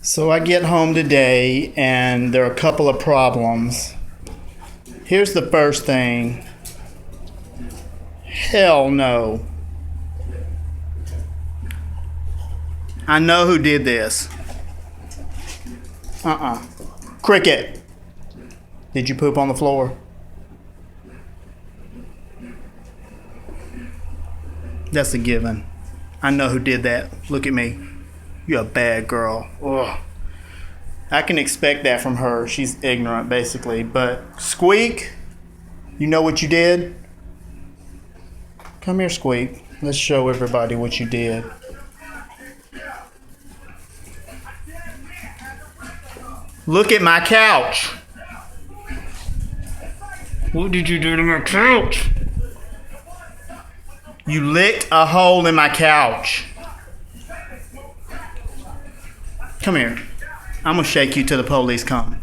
So I get home today and there are a couple of problems. Here's the first thing. Hell no. I know who did this. Cricket. Did you poop on the floor? That's a given. I know who did that. Look at me. You're a bad girl. Ugh. I can expect that from her. She's ignorant, basically. But Squeak, you know what you did? Come here, Squeak. Let's show everybody what you did. Look at my couch. What did you do to my couch? You licked a hole in my couch. Come here. I'm gonna shake you till the police come.